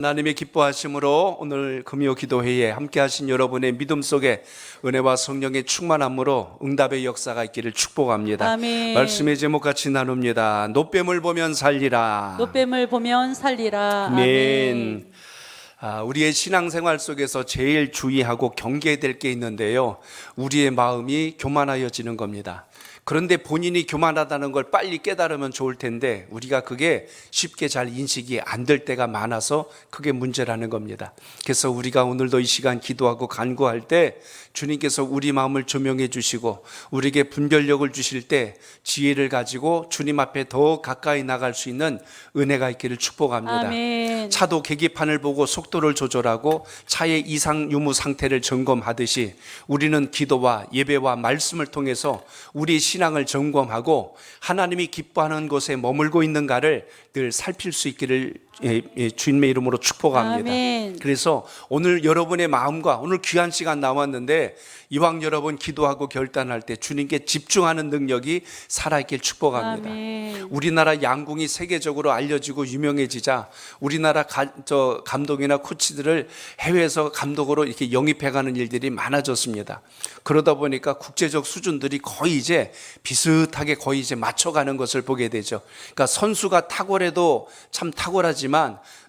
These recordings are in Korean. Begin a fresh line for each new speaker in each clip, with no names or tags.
하나님의 기뻐하심으로 오늘 금요 기도회에 함께 하신 여러분의 믿음 속에 은혜와 성령의 충만함으로 응답의 역사가 있기를 축복합니다.
아멘.
말씀의 제목 같이 나눕니다. 노뱀을 보면 살리라.
노뱀을 보면 살리라.
아멘. 우리의 신앙생활 속에서 제일 주의하고 경계해야 될 게 있는데요, 우리의 마음이 교만하여지는 겁니다. 그런데 본인이 교만하다는 걸 빨리 깨달으면 좋을 텐데 우리가 그게 쉽게 잘 인식이 안 될 때가 많아서 그게 문제라는 겁니다. 그래서 우리가 오늘도 이 시간 기도하고 간구할 때 주님께서 우리 마음을 조명해 주시고 우리에게 분별력을 주실 때 지혜를 가지고 주님 앞에 더 가까이 나갈 수 있는 은혜가 있기를 축복합니다.
아멘.
차도 계기판을 보고 속도를 조절하고 차의 이상 유무 상태를 점검하듯이 우리는 기도와 예배와 말씀을 통해서 우리 신앙을 점검하고 하나님이 기뻐하는 곳에 머물고 있는가를 늘 살필 수 있기를 주님의 이름으로 축복합니다.
아멘.
그래서 오늘 여러분의 마음과 오늘 귀한 시간 남았는데 이왕 여러분 기도하고 결단할 때 주님께 집중하는 능력이 살아있길 축복합니다.
아멘.
우리나라 양궁이 세계적으로 알려지고 유명해지자 우리나라 감독이나 코치들을 해외에서 감독으로 이렇게 영입해가는 일들이 많아졌습니다. 그러다 보니까 국제적 수준들이 거의 이제 비슷하게 거의 이제 맞춰가는 것을 보게 되죠. 그러니까 선수가 탁월해도 참 탁월하지만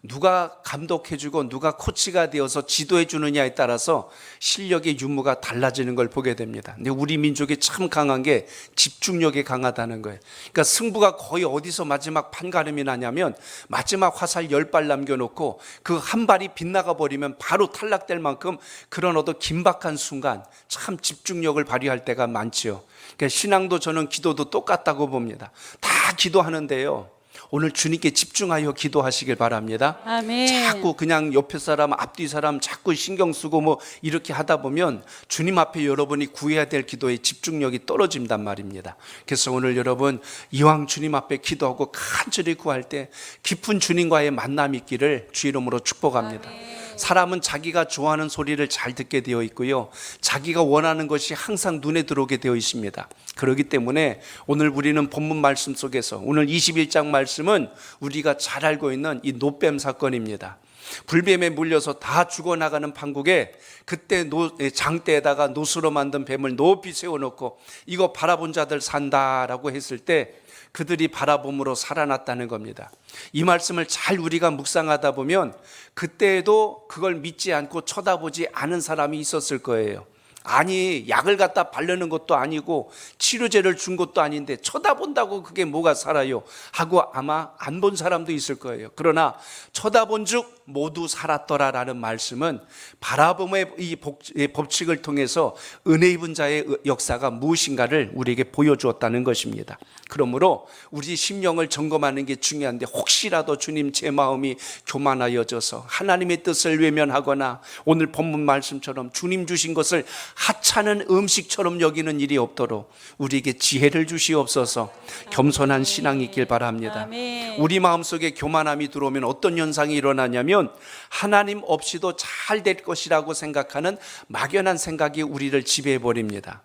누가 감독해주고 누가 코치가 되어서 지도해주느냐에 따라서 실력의 유무가 달라지는 걸 보게 됩니다. 근데 우리 민족이 참 강한 게 집중력이 강하다는 거예요. 그러니까 승부가 거의 어디서 마지막 판가름이 나냐면 마지막 화살 10발 남겨놓고 그 한 발이 빗나가 버리면 바로 탈락될 만큼 그런 어떤 긴박한 순간 참 집중력을 발휘할 때가 많지요. 그러니까 신앙도 저는 기도도 똑같다고 봅니다. 다 기도하는데요, 오늘 주님께 집중하여 기도하시길 바랍니다.
아멘.
자꾸 그냥 옆에 사람 앞뒤 사람 자꾸 신경 쓰고 뭐 이렇게 하다 보면 주님 앞에 여러분이 구해야 될 기도의 집중력이 떨어진단 말입니다. 그래서 오늘 여러분 이왕 주님 앞에 기도하고 간절히 구할 때 깊은 주님과의 만남이 있기를 주 이름으로 축복합니다.
아멘.
사람은 자기가 좋아하는 소리를 잘 듣게 되어 있고요, 자기가 원하는 것이 항상 눈에 들어오게 되어 있습니다. 그렇기 때문에 오늘 우리는 본문 말씀 속에서 오늘 21장 말씀은 우리가 잘 알고 있는 이 노뱀 사건입니다. 불뱀에 물려서 다 죽어나가는 판국에 그때 장대에다가 노수로 만든 뱀을 높이 세워놓고 이거 바라본 자들 산다라고 했을 때 그들이 바라봄으로 살아났다는 겁니다. 이 말씀을 잘 우리가 묵상하다 보면 그때에도 그걸 믿지 않고 쳐다보지 않은 사람이 있었을 거예요. 아니, 약을 갖다 바르는 것도 아니고 치료제를 준 것도 아닌데 쳐다본다고 그게 뭐가 살아요 하고 아마 안 본 사람도 있을 거예요. 그러나 쳐다본 즉 모두 살았더라라는 말씀은 바라봄의 이 법칙을 통해서 은혜 입은 자의 역사가 무엇인가를 우리에게 보여주었다는 것입니다. 그러므로 우리 심령을 점검하는 게 중요한데 혹시라도 주님 제 마음이 교만하여져서 하나님의 뜻을 외면하거나 오늘 본문 말씀처럼 주님 주신 것을 하찮은 음식처럼 여기는 일이 없도록 우리에게 지혜를 주시옵소서. 겸손한 신앙이 있길 바랍니다.
아멘.
우리 마음속에 교만함이 들어오면 어떤 현상이 일어나냐면 하나님 없이도 잘 될 것이라고 생각하는 막연한 생각이 우리를 지배해버립니다.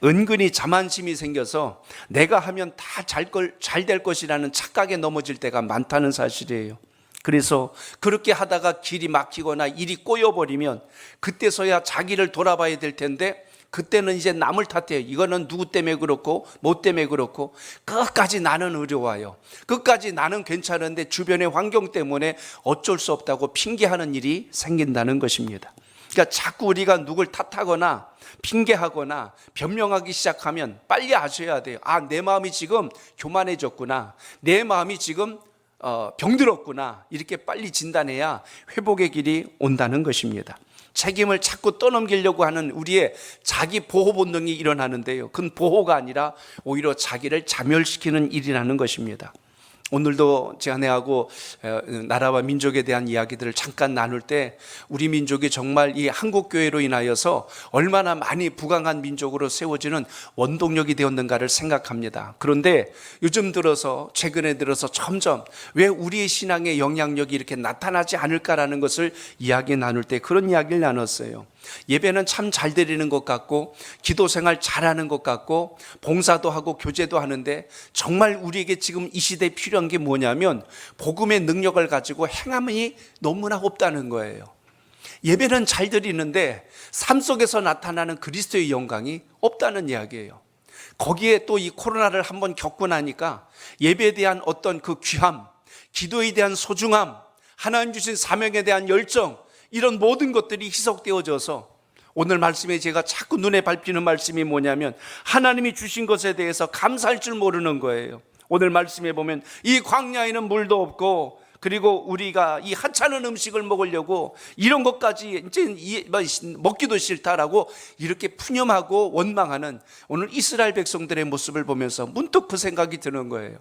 은근히 자만심이 생겨서 내가 하면 다 잘 될 것이라는 착각에 넘어질 때가 많다는 사실이에요. 그래서 그렇게 하다가 길이 막히거나 일이 꼬여버리면 그때서야 자기를 돌아봐야 될 텐데 그때는 이제 남을 탓해요. 이거는 누구 때문에 그렇고 뭐 때문에 그렇고 끝까지 나는 어려워요. 끝까지 나는 괜찮은데 주변의 환경 때문에 어쩔 수 없다고 핑계하는 일이 생긴다는 것입니다. 그러니까 자꾸 우리가 누굴 탓하거나 핑계하거나 변명하기 시작하면 빨리 아셔야 돼요. 내 마음이 지금 교만해졌구나, 내 마음이 지금 병들었구나, 이렇게 빨리 진단해야 회복의 길이 온다는 것입니다. 책임을 자꾸 떠넘기려고 하는 우리의 자기 보호 본능이 일어나는데요, 그건 보호가 아니라 오히려 자기를 자멸시키는 일이라는 것입니다. 오늘도 제 아내하고 나라와 민족에 대한 이야기들을 잠깐 나눌 때 우리 민족이 정말 이 한국교회로 인하여서 얼마나 많이 부강한 민족으로 세워지는 원동력이 되었는가를 생각합니다. 그런데 요즘 들어서 최근에 들어서 점점 왜 우리의 신앙의 영향력이 이렇게 나타나지 않을까라는 것을 이야기 나눌 때 그런 이야기를 나눴어요. 예배는 참 잘 드리는 것 같고 기도 생활 잘하는 것 같고 봉사도 하고 교제도 하는데 정말 우리에게 지금 이 시대에 필요한 게 뭐냐면 복음의 능력을 가지고 행함이 너무나 없다는 거예요. 예배는 잘 드리는데 삶 속에서 나타나는 그리스도의 영광이 없다는 이야기예요. 거기에 또 이 코로나를 한번 겪고 나니까 예배에 대한 어떤 그 귀함, 기도에 대한 소중함, 하나님 주신 사명에 대한 열정, 이런 모든 것들이 희석되어져서 오늘 말씀에 제가 자꾸 눈에 밟히는 말씀이 뭐냐면 하나님이 주신 것에 대해서 감사할 줄 모르는 거예요. 오늘 말씀에 보면 이 광야에는 물도 없고 그리고 우리가 이 하찮은 음식을 먹으려고 이런 것까지 이제 먹기도 싫다라고 이렇게 푸념하고 원망하는 오늘 이스라엘 백성들의 모습을 보면서 문득 그 생각이 드는 거예요.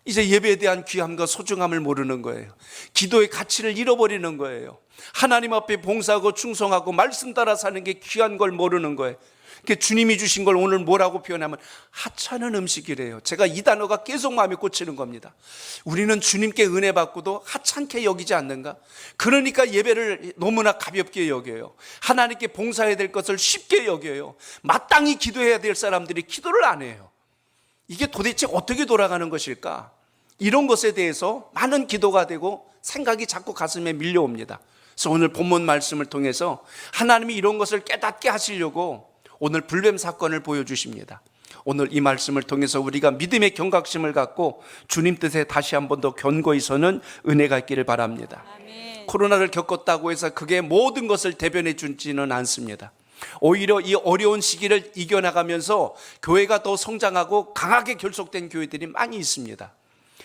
이제 예배에 대한 귀함과 소중함을 모르는 거예요. 기도의 가치를 잃어버리는 거예요. 하나님 앞에 봉사하고 충성하고 말씀 따라 사는 게 귀한 걸 모르는 거예요. 주님이 주신 걸 오늘 뭐라고 표현하면 하찮은 음식이래요. 제가 이 단어가 계속 마음에 꽂히는 겁니다. 우리는 주님께 은혜 받고도 하찮게 여기지 않는가? 그러니까 예배를 너무나 가볍게 여겨요. 하나님께 봉사해야 될 것을 쉽게 여겨요. 마땅히 기도해야 될 사람들이 기도를 안 해요. 이게 도대체 어떻게 돌아가는 것일까? 이런 것에 대해서 많은 기도가 되고 생각이 자꾸 가슴에 밀려옵니다. 그래서 오늘 본문 말씀을 통해서 하나님이 이런 것을 깨닫게 하시려고 오늘 불뱀 사건을 보여주십니다. 오늘 이 말씀을 통해서 우리가 믿음의 경각심을 갖고 주님 뜻에 다시 한 번 더 견고히 서는 은혜가 있기를 바랍니다.
아멘.
코로나를 겪었다고 해서 그게 모든 것을 대변해 주지는 않습니다. 오히려 이 어려운 시기를 이겨나가면서 교회가 더 성장하고 강하게 결속된 교회들이 많이 있습니다.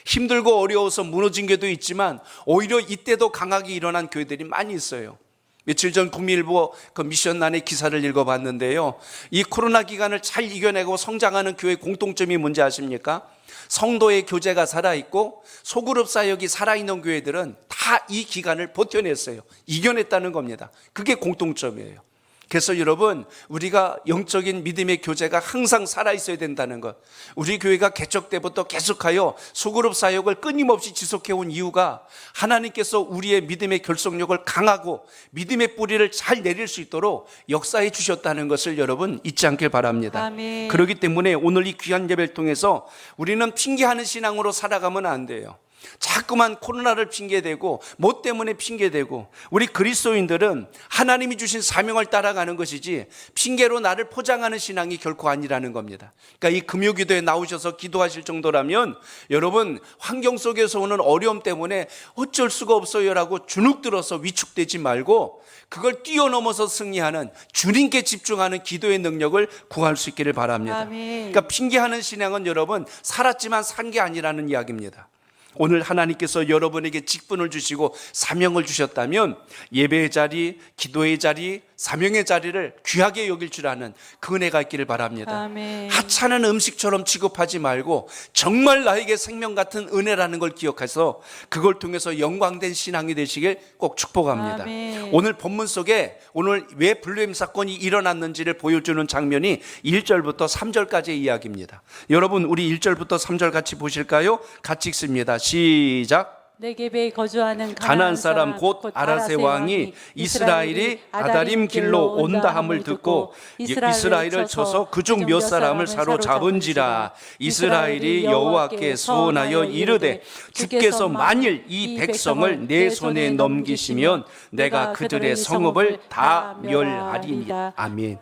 힘들고 어려워서 무너진 교회도 있지만 오히려 이때도 강하게 일어난 교회들이 많이 있어요. 며칠 전 국민일보 그 미션란의 기사를 읽어봤는데요, 이 코로나 기간을 잘 이겨내고 성장하는 교회 공통점이 뭔지 아십니까? 성도의 교제가 살아있고 소그룹 사역이 살아있는 교회들은 다 이 기간을 버텨냈어요. 이겨냈다는 겁니다. 그게 공통점이에요. 그래서 여러분, 우리가 영적인 믿음의 교제가 항상 살아있어야 된다는 것, 우리 교회가 개척 때부터 계속하여 소그룹 사역을 끊임없이 지속해온 이유가 하나님께서 우리의 믿음의 결속력을 강하고 믿음의 뿌리를 잘 내릴 수 있도록 역사해 주셨다는 것을 여러분 잊지 않길 바랍니다.
아멘.
그렇기 때문에 오늘 이 귀한 예배를 통해서 우리는 핑계하는 신앙으로 살아가면 안 돼요. 자꾸만 코로나를 핑계대고 뭐 때문에 핑계대고, 우리 그리스도인들은 하나님이 주신 사명을 따라가는 것이지 핑계로 나를 포장하는 신앙이 결코 아니라는 겁니다. 그러니까 이 금요기도에 나오셔서 기도하실 정도라면 여러분, 환경 속에서 오는 어려움 때문에 어쩔 수가 없어요라고 주눅들어서 위축되지 말고 그걸 뛰어넘어서 승리하는 주님께 집중하는 기도의 능력을 구할 수 있기를 바랍니다.
아멘.
그러니까 핑계하는 신앙은 여러분 살았지만 산 게 아니라는 이야기입니다. 오늘 하나님께서 여러분에게 직분을 주시고 사명을 주셨다면 예배의 자리, 기도의 자리, 사명의 자리를 귀하게 여길 줄 아는 그 은혜가 있기를 바랍니다.
아멘.
하찮은 음식처럼 취급하지 말고 정말 나에게 생명 같은 은혜라는 걸 기억해서 그걸 통해서 영광된 신앙이 되시길 꼭 축복합니다.
아멘.
오늘 본문 속에 오늘 왜 불뱀 사건이 일어났는지를 보여주는 장면이 1절부터 3절까지의 이야기입니다. 여러분, 우리 1절부터 3절 같이 보실까요? 같이 읽습니다. 시작.
네겝에 거주하는
가나안 사람 곧 아라세 왕이 이스라엘이 아다림 길로 온다 함을 듣고 이스라엘을 쳐서 그중 몇 사람을 사로잡은지라. 이스라엘이 여호와께 소원하여 이르되 주께서 만일 이 백성을 내 손에 넘기시면 내가 그들의 성읍을 다 멸하리니. 아멘.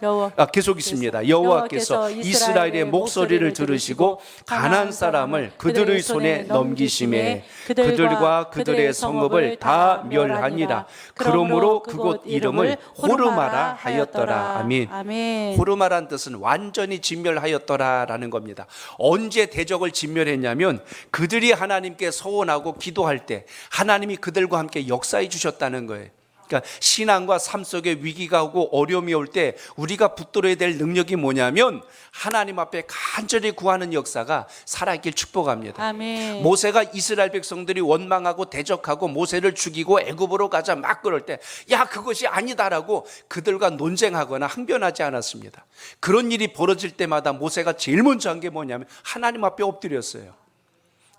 계속 있습니다. 여호와께서 이스라엘의 목소리를 들으시고 가나안 사람을 그들의 손에 넘기심에 그들과 그들의 성읍을 다 멸하니라. 그러므로 그곳 이름을 호르마라 하였더라. 아멘. 호르마란 뜻은 완전히 진멸하였더라라는 겁니다. 언제 대적을 진멸했냐면 그들이 하나님께 서원하고 기도할 때 하나님이 그들과 함께 역사해 주셨다는 거예요. 그러니까 신앙과 삶 속에 위기가 오고 어려움이 올 때 우리가 붙들어야 될 능력이 뭐냐면 하나님 앞에 간절히 구하는 역사가 살아있길 축복합니다.
아멘.
모세가 이스라엘 백성들이 원망하고 대적하고 모세를 죽이고 애굽으로 가자 막 그럴 때 야, 그것이 아니다라고 그들과 논쟁하거나 항변하지 않았습니다. 그런 일이 벌어질 때마다 모세가 제일 먼저 한 게 뭐냐면 하나님 앞에 엎드렸어요.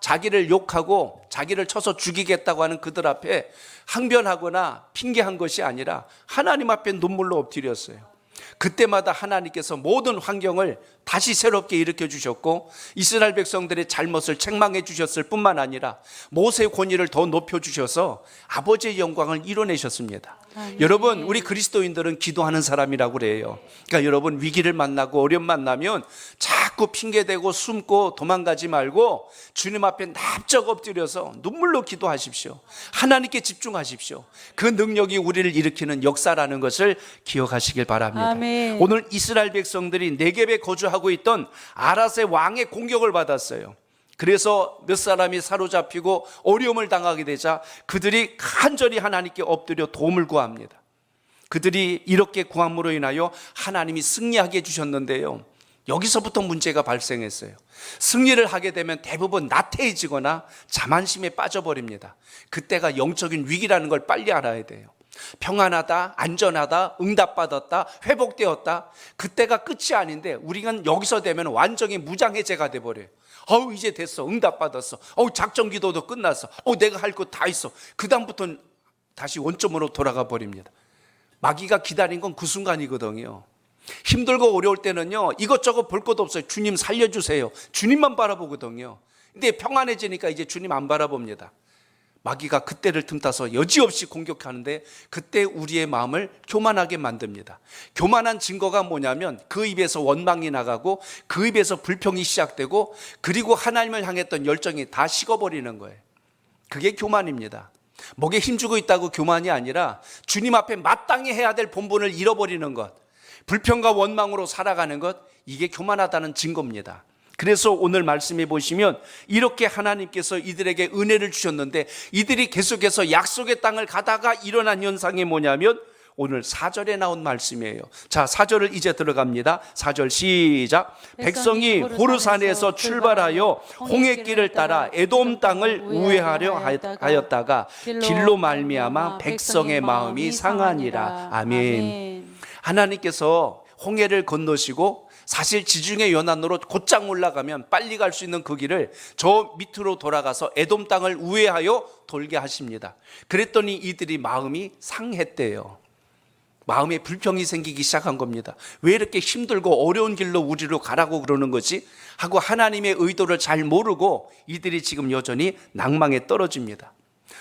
자기를 욕하고 자기를 쳐서 죽이겠다고 하는 그들 앞에 항변하거나 핑계한 것이 아니라 하나님 앞에 눈물로 엎드렸어요. 그때마다 하나님께서 모든 환경을 다시 새롭게 일으켜 주셨고 이스라엘 백성들의 잘못을 책망해 주셨을 뿐만 아니라 모세의 권위를 더 높여 주셔서 아버지의 영광을 이뤄내셨습니다. 여러분, 우리 그리스도인들은 기도하는 사람이라고 그래요. 그러니까 여러분, 위기를 만나고 어려움 만나면 자꾸 핑계대고 숨고 도망가지 말고 주님 앞에 납작 엎드려서 눈물로 기도하십시오. 하나님께 집중하십시오. 그 능력이 우리를 일으키는 역사라는 것을 기억하시길 바랍니다.
아멘.
오늘 이스라엘 백성들이 네겝에 거주하고 있던 아랏의 왕의 공격을 받았어요. 그래서 몇 사람이 사로잡히고 어려움을 당하게 되자 그들이 간절히 하나님께 엎드려 도움을 구합니다. 그들이 이렇게 구함으로 인하여 하나님이 승리하게 해주셨는데요, 여기서부터 문제가 발생했어요. 승리를 하게 되면 대부분 나태해지거나 자만심에 빠져버립니다. 그때가 영적인 위기라는 걸 빨리 알아야 돼요. 평안하다, 안전하다, 응답받았다, 회복되었다, 그때가 끝이 아닌데 우리가 여기서 되면 완전히 무장해제가 돼버려요. 이제 됐어, 응답받았어, 작전 기도도 끝났어, 내가 할 거 다 있어. 그 다음부터는 다시 원점으로 돌아가 버립니다. 마귀가 기다린 건 그 순간이거든요. 힘들고 어려울 때는요, 이것저것 볼 것도 없어요. 주님 살려주세요, 주님만 바라보거든요. 근데 평안해지니까 이제 주님 안 바라봅니다. 마귀가 그때를 틈타서 여지없이 공격하는데 그때 우리의 마음을 교만하게 만듭니다. 교만한 증거가 뭐냐면 그 입에서 원망이 나가고 그 입에서 불평이 시작되고 그리고 하나님을 향했던 열정이 다 식어버리는 거예요. 그게 교만입니다. 목에 힘주고 있다고 교만이 아니라 주님 앞에 마땅히 해야 될 본분을 잃어버리는 것, 불평과 원망으로 살아가는 것, 이게 교만하다는 증거입니다. 그래서 오늘 말씀해 보시면 이렇게 하나님께서 이들에게 은혜를 주셨는데 이들이 계속해서 약속의 땅을 가다가 일어난 현상이 뭐냐면 오늘 4절에 나온 말씀이에요. 자, 4절을 이제 들어갑니다. 4절 시작. 백성이 호르산에서 출발하여 홍해길을 따라 에돔 땅을 우회하려 하였다가 길로 말미암아 백성의 마음이 상하니라. 아멘. 하나님께서 홍해를 건너시고 사실 지중해 연안으로 곧장 올라가면 빨리 갈 수 있는 그 길을 저 밑으로 돌아가서 에돔 땅을 우회하여 돌게 하십니다. 그랬더니 이들이 마음이 상했대요. 마음에 불평이 생기기 시작한 겁니다. 왜 이렇게 힘들고 어려운 길로 우리로 가라고 그러는 거지? 하고 하나님의 의도를 잘 모르고 이들이 지금 여전히 낭망에 떨어집니다.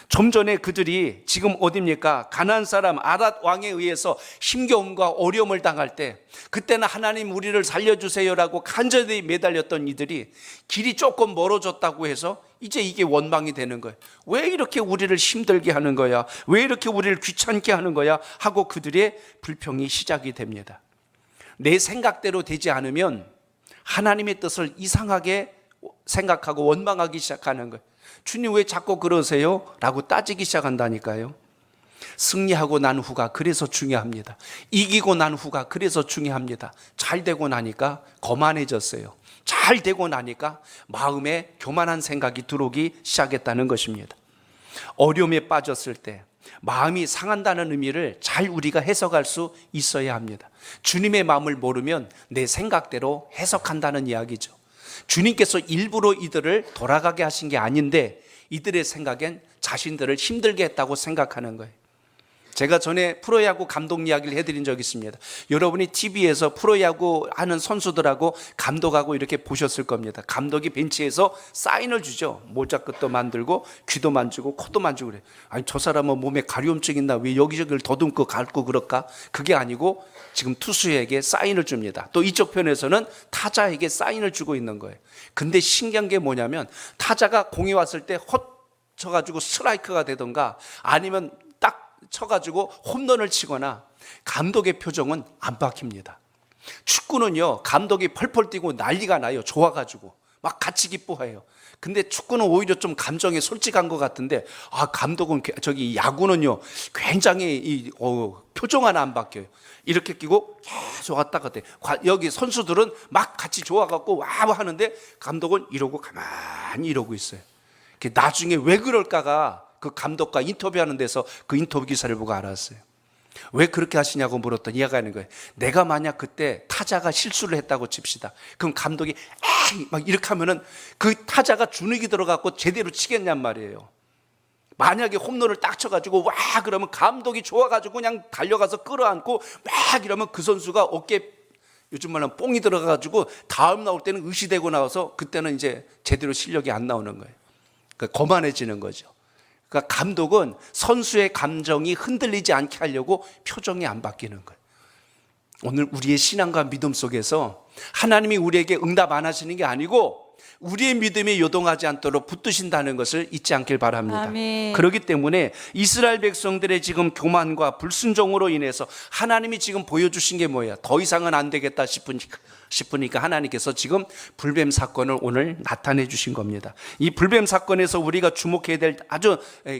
좀 전에 그들이 지금 어디입니까? 가나안 사람 아랏 왕에 의해서 힘겨움과 어려움을 당할 때, 그때는 하나님 우리를 살려주세요라고 간절히 매달렸던 이들이 길이 조금 멀어졌다고 해서 이제 이게 원망이 되는 거예요. 왜 이렇게 우리를 힘들게 하는 거야? 왜 이렇게 우리를 귀찮게 하는 거야? 하고 그들의 불평이 시작이 됩니다. 내 생각대로 되지 않으면 하나님의 뜻을 이상하게 생각하고 원망하기 시작하는 거예요. 주님 왜 자꾸 그러세요? 라고 따지기 시작한다니까요. 승리하고 난 후가 그래서 중요합니다. 이기고 난 후가 그래서 중요합니다. 잘 되고 나니까 거만해졌어요. 잘 되고 나니까 마음에 교만한 생각이 들어오기 시작했다는 것입니다. 어려움에 빠졌을 때 마음이 상한다는 의미를 잘 우리가 해석할 수 있어야 합니다. 주님의 마음을 모르면 내 생각대로 해석한다는 이야기죠. 주님께서 일부러 이들을 돌아가게 하신 게 아닌데 이들의 생각엔 자신들을 힘들게 했다고 생각하는 거예요. 제가 전에 프로야구 감독 이야기를 해드린 적이 있습니다. 여러분이 TV에서 프로야구 하는 선수들하고 감독하고 이렇게 보셨을 겁니다. 감독이 벤치에서 사인을 주죠. 모자 끝도 만들고 귀도 만지고 코도 만지고 그래요. 아니 저 사람은 몸에 가려움증 있나, 왜 여기저기를 더듬고 갉고 그럴까? 그게 아니고 지금 투수에게 사인을 줍니다. 또 이쪽 편에서는 타자에게 사인을 주고 있는 거예요. 근데 신기한 게 뭐냐면 타자가 공이 왔을 때 헛 쳐가지고 스트라이크가 되던가 아니면 딱 쳐가지고 홈런을 치거나 감독의 표정은 안 바뀝니다. 축구는요, 감독이 펄펄 뛰고 난리가 나요. 좋아가지고 막 같이 기뻐해요. 근데 축구는 오히려 좀 감정에 솔직한 것 같은데 감독은 저기 야구는요 굉장히 표정 하나 안 바뀌어요. 이렇게 끼고 계속 왔다 갔다. 여기 선수들은 막 같이 좋아갖고 와 하는데 감독은 이러고 가만히 이러고 있어요. 나중에 왜 그럴까가 그 감독과 인터뷰하는 데서 그 인터뷰 기사를 보고 알았어요. 왜 그렇게 하시냐고 물었더니 이해가 하는 거예요. 내가 만약 그때 타자가 실수를 했다고 칩시다. 그럼 감독이 막 이렇게 하면은 그 타자가 주눅이 들어갖고 제대로 치겠냔 말이에요. 만약에 홈런을 딱 쳐가지고 와 그러면 감독이 좋아가지고 그냥 달려가서 끌어안고 막 이러면 그 선수가 어깨 요즘 말하면 뽕이 들어가가지고 다음 나올 때는 의시되고 나와서 그때는 이제 제대로 실력이 안 나오는 거예요. 그러니까 거만해지는 거죠. 그러니까 감독은 선수의 감정이 흔들리지 않게 하려고 표정이 안 바뀌는 거예요. 오늘 우리의 신앙과 믿음 속에서 하나님이 우리에게 응답 안 하시는 게 아니고 우리의 믿음이 요동하지 않도록 붙드신다는 것을 잊지 않길 바랍니다.
아멘.
그렇기 때문에 이스라엘 백성들의 지금 교만과 불순종으로 인해서 하나님이 지금 보여주신 게 뭐야? 더 이상은 안 되겠다 싶으니까 하나님께서 지금 불뱀 사건을 오늘 나타내 주신 겁니다. 이 불뱀 사건에서 우리가 주목해야 될 아주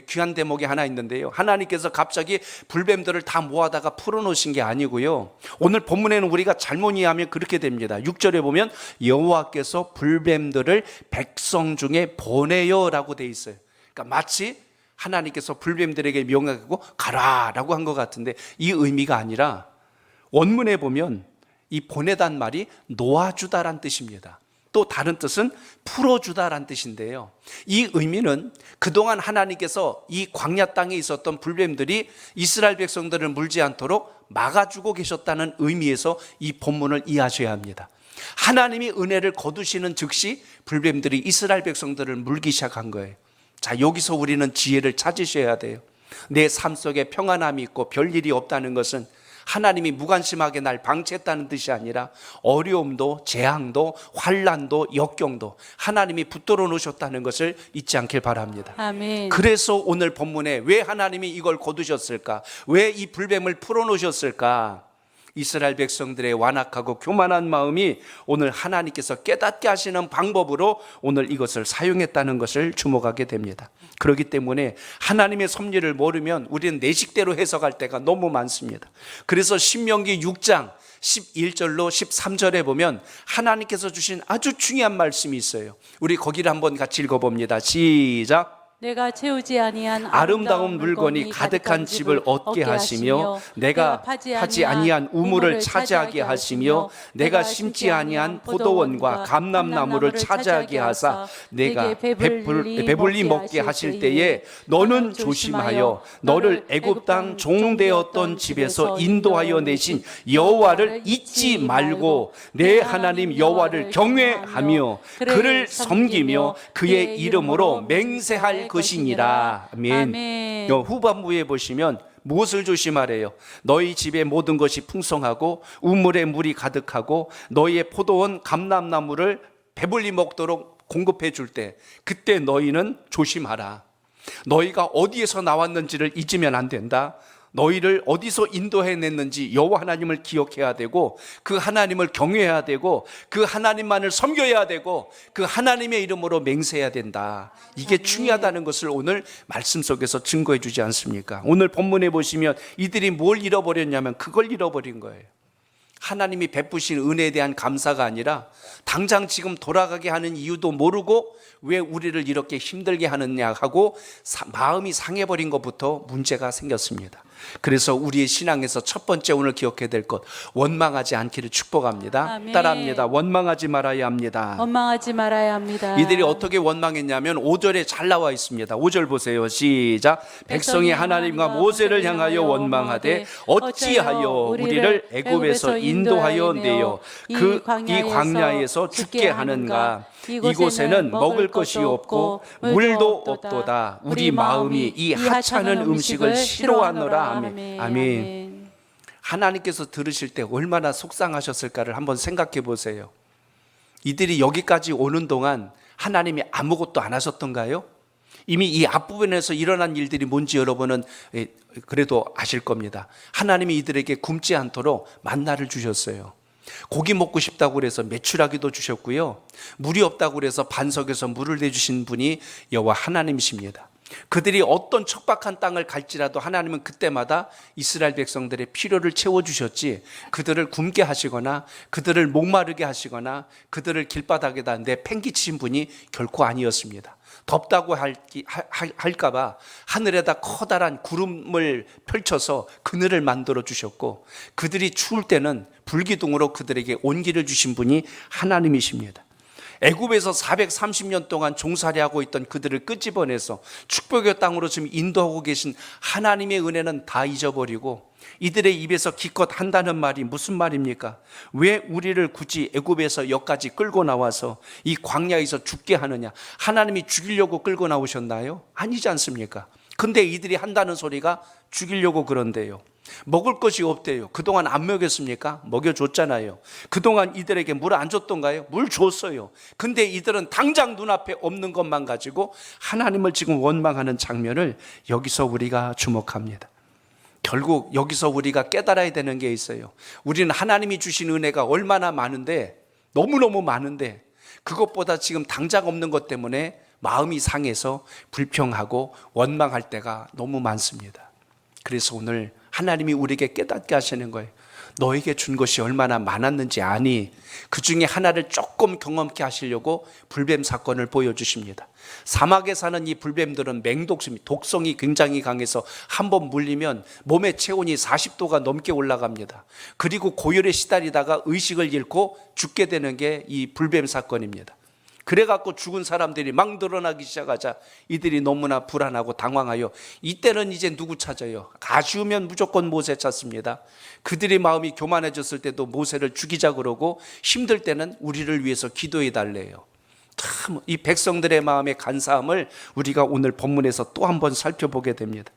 귀한 대목이 하나 있는데요. 하나님께서 갑자기 불뱀들을 다 모아다가 풀어놓으신 게 아니고요. 오늘 본문에는 우리가 잘못 이해하면 그렇게 됩니다. 6절에 보면 여호와께서 불뱀들을 백성 중에 보내요라고 돼 있어요. 그러니까 마치 하나님께서 불뱀들에게 명하고 가라라고 한 것 같은데 이 의미가 아니라 원문에 보면 이 보내단 말이 놓아주다란 뜻입니다. 또 다른 뜻은 풀어주다란 뜻인데요. 이 의미는 그동안 하나님께서 이 광야 땅에 있었던 불뱀들이 이스라엘 백성들을 물지 않도록 막아주고 계셨다는 의미에서 이 본문을 이해하셔야 합니다. 하나님이 은혜를 거두시는 즉시 불뱀들이 이스라엘 백성들을 물기 시작한 거예요. 자, 여기서 우리는 지혜를 찾으셔야 돼요. 내 삶 속에 평안함이 있고 별일이 없다는 것은 하나님이 무관심하게 날 방치했다는 뜻이 아니라 어려움도 재앙도 환난도 역경도 하나님이 붙들어 놓으셨다는 것을 잊지 않길 바랍니다.
아멘.
그래서 오늘 본문에 왜 하나님이 이걸 거두셨을까? 왜 이 불뱀을 풀어 놓으셨을까? 이스라엘 백성들의 완악하고 교만한 마음이 오늘 하나님께서 깨닫게 하시는 방법으로 오늘 이것을 사용했다는 것을 주목하게 됩니다. 그렇기 때문에 하나님의 섭리를 모르면 우리는 내 식대로 해석할 때가 너무 많습니다. 그래서 신명기 6장 11절로 13절에 보면 하나님께서 주신 아주 중요한 말씀이 있어요. 우리 거기를 한번 같이 읽어봅니다. 시작.
내가 채우지 아니한
아름다운 물건이 가득한 집을 얻게 하시며 내가 파지 아니한 우물을 차지하게 하시며 내가 심지 아니한 포도원과 감람나무를 차지하게 하사 내가 배불리 먹게 하실 때에 너는 조심하여 너를 애굽 땅 종되었던 집에서 인도하여 내신 여호와를 잊지 말고 내 하나님 여호와를 경외하며 그를 섬기며 그의 이름으로 맹세할 것이니라. 아멘. 후반부에 보시면 무엇을 조심하래요? 너희 집의 모든 것이 풍성하고 우물에 물이 가득하고 너희의 포도원 감람나무를 배불리 먹도록 공급해 줄 때 그때 너희는 조심하라. 너희가 어디에서 나왔는지를 잊으면 안 된다. 너희를 어디서 인도해냈는지 여호와 하나님을 기억해야 되고 그 하나님을 경외해야 되고 그 하나님만을 섬겨야 되고 그 하나님의 이름으로 맹세해야 된다. 이게 중요하다는 것을 오늘 말씀 속에서 증거해 주지 않습니까? 오늘 본문에 보시면 이들이 뭘 잃어버렸냐면 그걸 잃어버린 거예요. 하나님이 베푸신 은혜에 대한 감사가 아니라 당장 지금 돌아가게 하는 이유도 모르고 왜 우리를 이렇게 힘들게 하느냐 하고 마음이 상해버린 것부터 문제가 생겼습니다. 그래서 우리의 신앙에서 첫 번째 오늘 기억해야 될 것, 원망하지 않기를 축복합니다.
아멘.
따라합니다. 원망하지 말아야 합니다.
원망하지 말아야 합니다.
이들이 어떻게 원망했냐면 5절에 잘 나와 있습니다. 5절 보세요. 시작. 백성이 하나님과 모세를 향하여 원망하되 어찌하여 우리를 애굽에서 인도하여 내어 이 광야에서 죽게 하는가. 이곳에는 먹을 것이 없고 물도 없도다. 우리 마음이 이 하찮은 음식을 싫어하노라. 아멘. 아멘. 하나님께서 들으실 때 얼마나 속상하셨을까를 한번 생각해 보세요. 이들이 여기까지 오는 동안 하나님이 아무것도 안 하셨던가요? 이미 이 앞부분에서 일어난 일들이 뭔지 여러분은 그래도 아실 겁니다. 하나님이 이들에게 굶지 않도록 만나를 주셨어요. 고기 먹고 싶다고 그래서 메추라기도 주셨고요. 물이 없다고 그래서 반석에서 물을 내주신 분이 여호와 하나님이십니다. 그들이 어떤 척박한 땅을 갈지라도 하나님은 그때마다 이스라엘 백성들의 필요를 채워주셨지 그들을 굶게 하시거나 그들을 목마르게 하시거나 그들을 길바닥에다 내팽개치신 분이 결코 아니었습니다. 덥다고 할까봐 하늘에다 커다란 구름을 펼쳐서 그늘을 만들어 주셨고 그들이 추울 때는 불기둥으로 그들에게 온기를 주신 분이 하나님이십니다. 애굽에서 430년 동안 종살이하고 있던 그들을 끄집어내서 축복의 땅으로 지금 인도하고 계신 하나님의 은혜는 다 잊어버리고 이들의 입에서 기껏 한다는 말이 무슨 말입니까? 왜 우리를 굳이 애굽에서 여기까지 끌고 나와서 이 광야에서 죽게 하느냐? 하나님이 죽이려고 끌고 나오셨나요? 아니지 않습니까? 근데 이들이 한다는 소리가 죽이려고 그런데요. 먹을 것이 없대요. 그동안 안 먹였습니까? 먹여줬잖아요. 그동안 이들에게 물 안 줬던가요? 물 줬어요. 근데 이들은 당장 눈앞에 없는 것만 가지고 하나님을 지금 원망하는 장면을 여기서 우리가 주목합니다. 결국 여기서 우리가 깨달아야 되는 게 있어요. 우리는 하나님이 주신 은혜가 얼마나 많은데, 너무너무 많은데 그것보다 지금 당장 없는 것 때문에 마음이 상해서 불평하고 원망할 때가 너무 많습니다. 그래서 오늘 하나님이 우리에게 깨닫게 하시는 거예요. 너에게 준 것이 얼마나 많았는지 아니? 그 중에 하나를 조금 경험케 하시려고 불뱀 사건을 보여주십니다. 사막에 사는 이 불뱀들은 맹독성이, 독성이 굉장히 강해서 한번 물리면 몸의 체온이 40도가 넘게 올라갑니다. 그리고 고열에 시달리다가 의식을 잃고 죽게 되는 게 이 불뱀 사건입니다. 그래갖고 죽은 사람들이 막 늘어나기 시작하자 이들이 너무나 불안하고 당황하여 이때는 이제 누구 찾아요? 아쉬우면 무조건 모세 찾습니다. 그들의 마음이 교만해졌을 때도 모세를 죽이자 그러고 힘들 때는 우리를 위해서 기도해 달래요. 참 이 백성들의 마음의 간사함을 우리가 오늘 본문에서 또 한 번 살펴보게 됩니다.